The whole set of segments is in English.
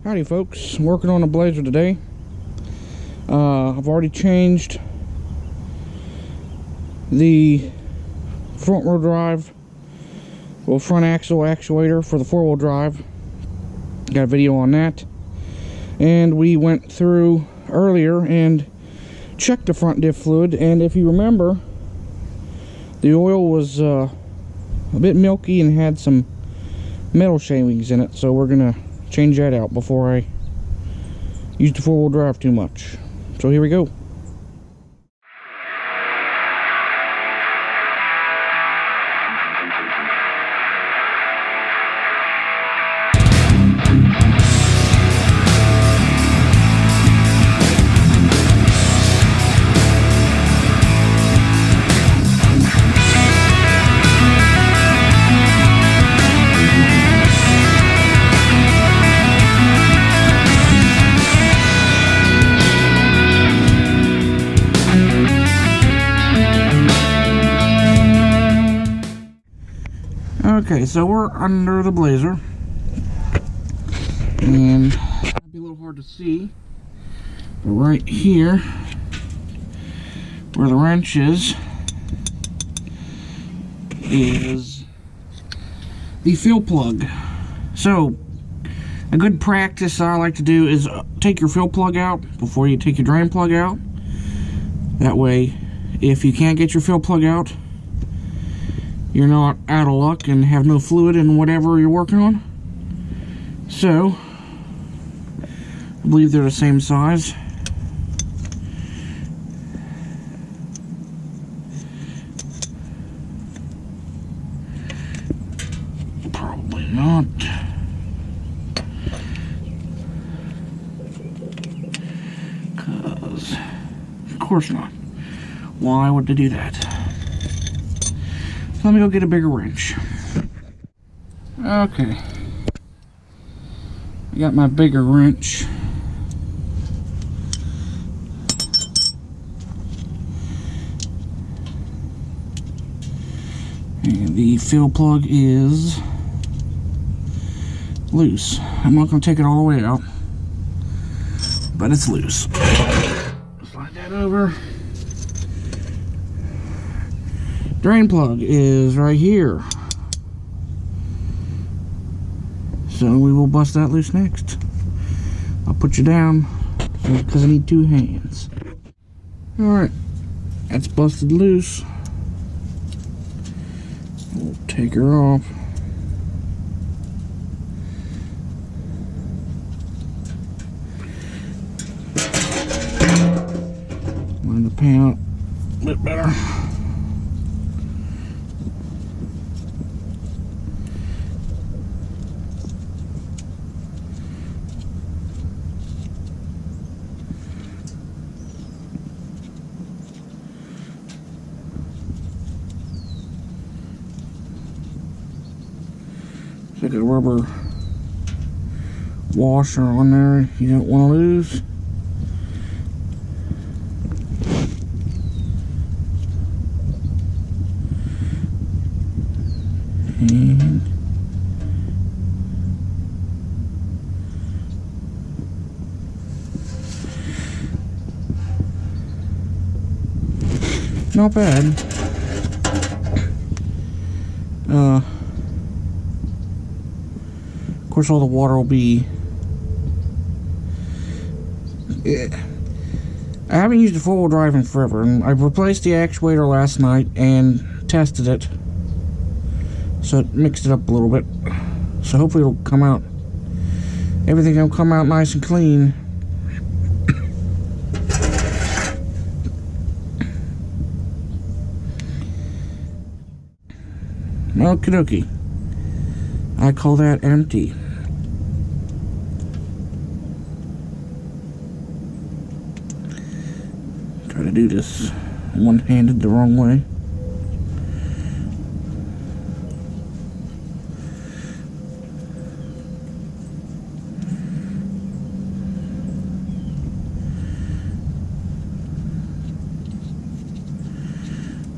Howdy folks, working on a Blazer today. I've already changed the front wheel drive, front axle actuator for the 4-wheel drive. Got a video on that. And we went through earlier and checked the front diff fluid, and if you remember, the oil was a bit milky and had some metal shavings in it, so we're gonna change that out before I use the 4-wheel drive too much. So here we go. Okay, so we're under the Blazer, and it'll be a little hard to see, but right here, where the wrench is the fuel plug. So, a good practice I like to do is take your fuel plug out before you take your drain plug out. That way, if you can't get your fuel plug out, you're not out of luck and have no fluid in whatever you're working on. So, I believe they're the same size. Probably not. Of course not. Why would they do that? Let me go get a bigger wrench. Okay. I got my bigger wrench. And the fuel plug is loose. I'm not going to take it all the way out, but it's loose. Slide that over. Drain plug is right here, so we will bust that loose next. I'll put you down because I need 2 hands. Alright, that's busted loose. We'll take her off. Line the pan up a bit better. Like a rubber washer on there you don't want to lose. And not bad. Of course, all the water will be. I haven't used a 4-wheel drive in forever, and I replaced the actuator last night and tested it, so it mixed it up a little bit. So hopefully it'll come out. Everything will come out nice and clean. Okie dokie. I call that empty. Try to do this one-handed the wrong way.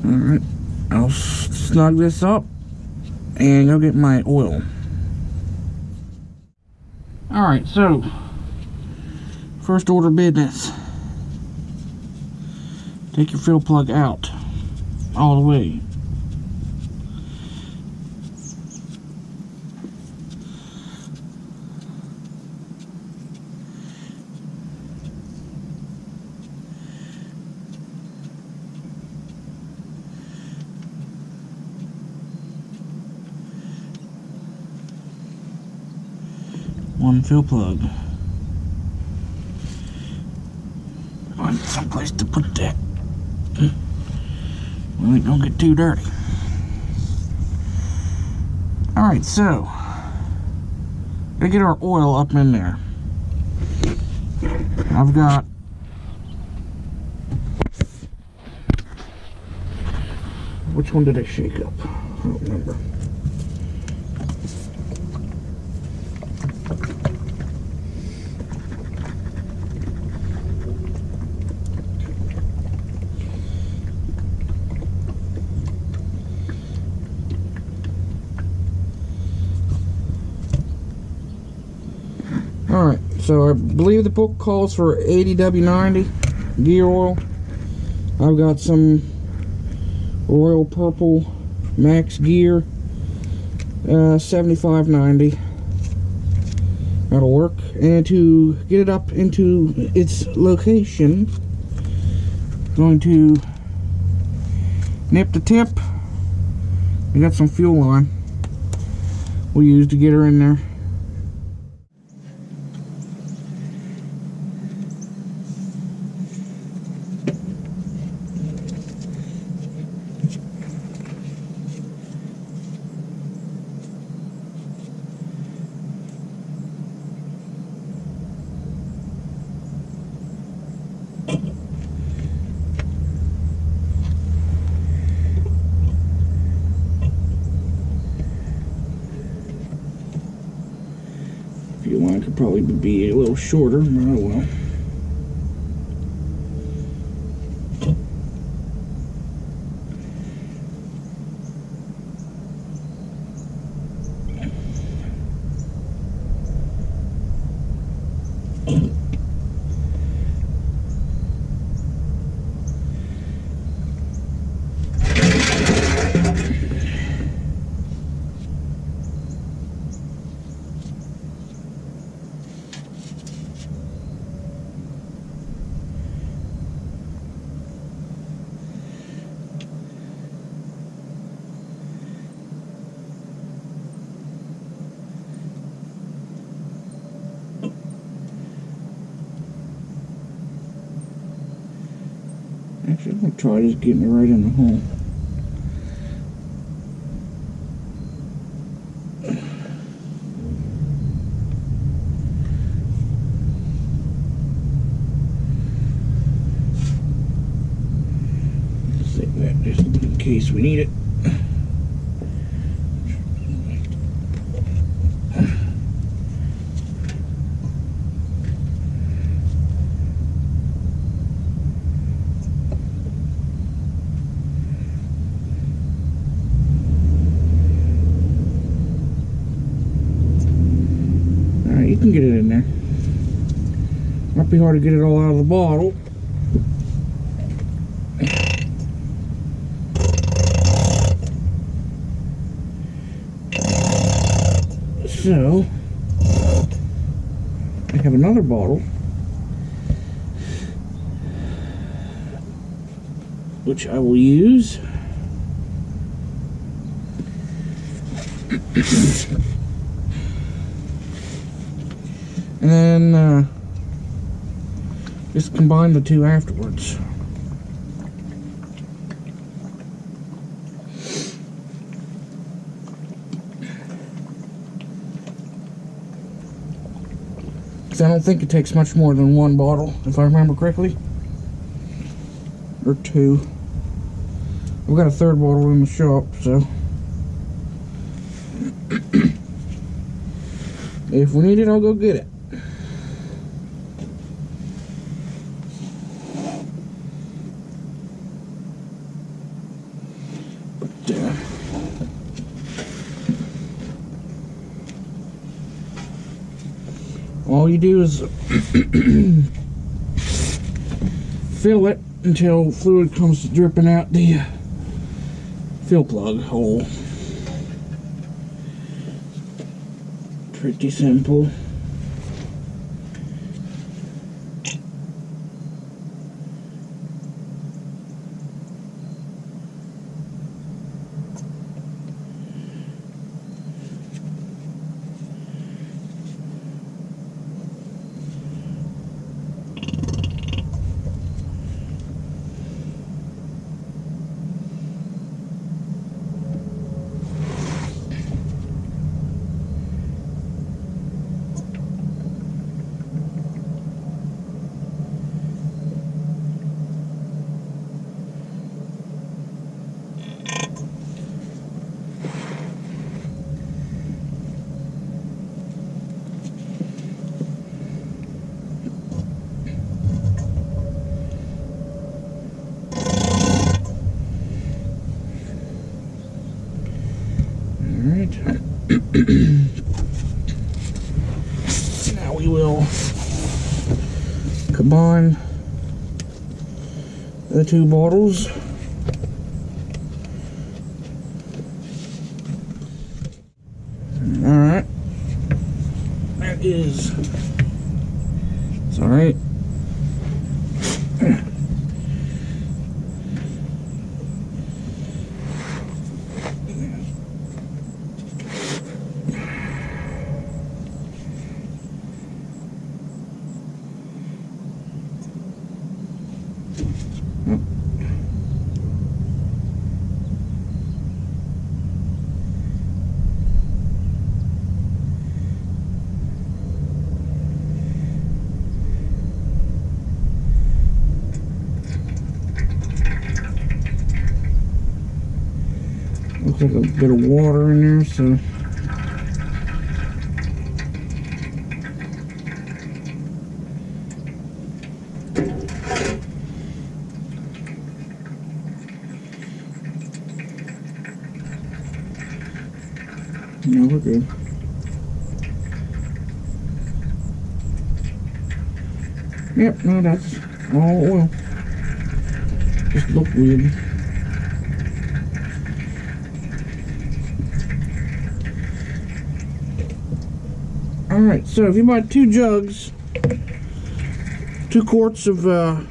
Alright, I'll snug this up and go get my oil. Alright, so first order of business. Take your fuel plug out all the way. One fuel plug. Find someplace to put that. Well, it don't get too dirty. Alright, so gotta get our oil up in there. I've got which one did I shake up? I don't remember. Alright, so I believe the book calls for 80W90 gear oil. I've got some Royal Purple Max Gear 7590. That'll work. And to get it up into its location, I'm going to nip the tip. We got some fuel line we use to get her in there. Fuel line could probably be a little shorter, but oh well. Actually, I'm going to try just getting it right in the hole. Save that just in case we need it. You can get it in there. Might be hard to get it all out of the bottle. So, I have another bottle, which I will use. And then just combine the two afterwards. Because I don't think it takes much more than one bottle, if I remember correctly. Or two. We've got a third bottle in the shop, so if we need it, I'll go get it. all you do is fill it until fluid comes dripping out the fill plug hole. Pretty simple. Now we will combine the two bottles. Alright. That is. It's alright. Looks like a bit of water in there, so no, we're good. Yep, no, that's all oil. Just look weird. Alright, so if you buy 2 jugs, 2 quarts of 80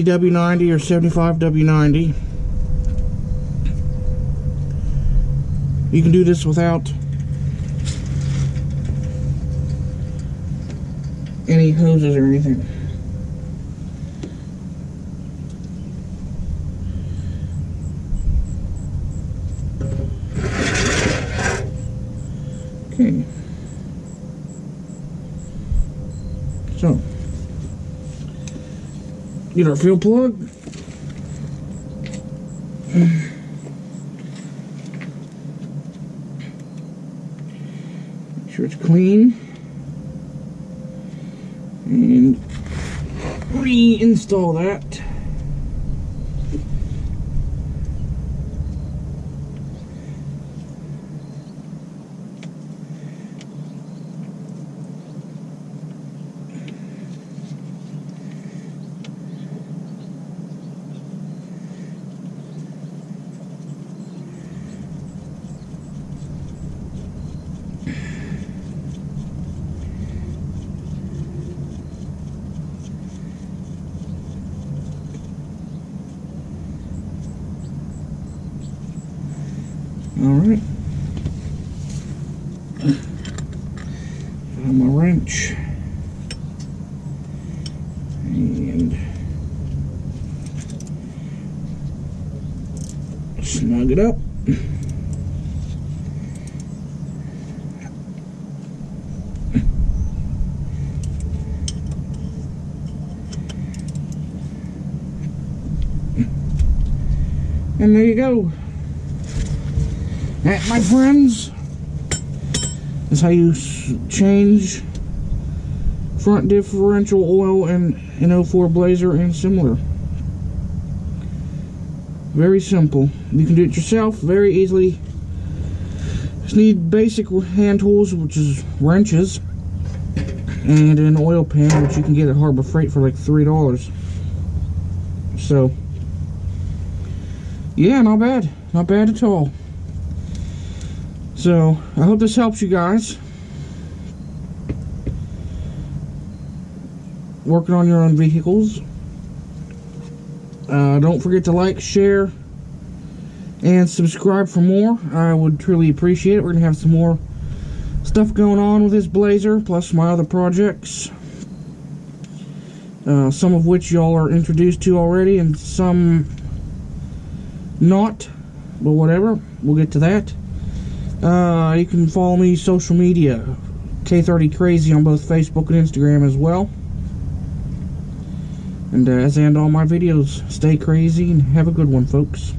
W90 or 75 W90, you can do this without any hoses or anything. Okay. So, get our fuel plug. Make sure it's clean. And reinstall that. Alright. Found my wrench. And snug it up. And there you go. That, my friends, is how you change front differential oil in an 04 Blazer and similar. Very simple. You can do it yourself very easily. Just need basic hand tools, which is wrenches, and an oil pan, which you can get at Harbor Freight for like $3. So, yeah, not bad. Not bad at all. So, I hope this helps you guys. Working on your own vehicles. Don't forget to like, share, and subscribe for more. I would truly appreciate it. We're going to have some more stuff going on with this Blazer, plus my other projects. Some of which y'all are introduced to already, and some not. But whatever, we'll get to that. You can follow me social media, K30Crazy on both Facebook and Instagram as well. And as I end all my videos, stay crazy and have a good one, folks.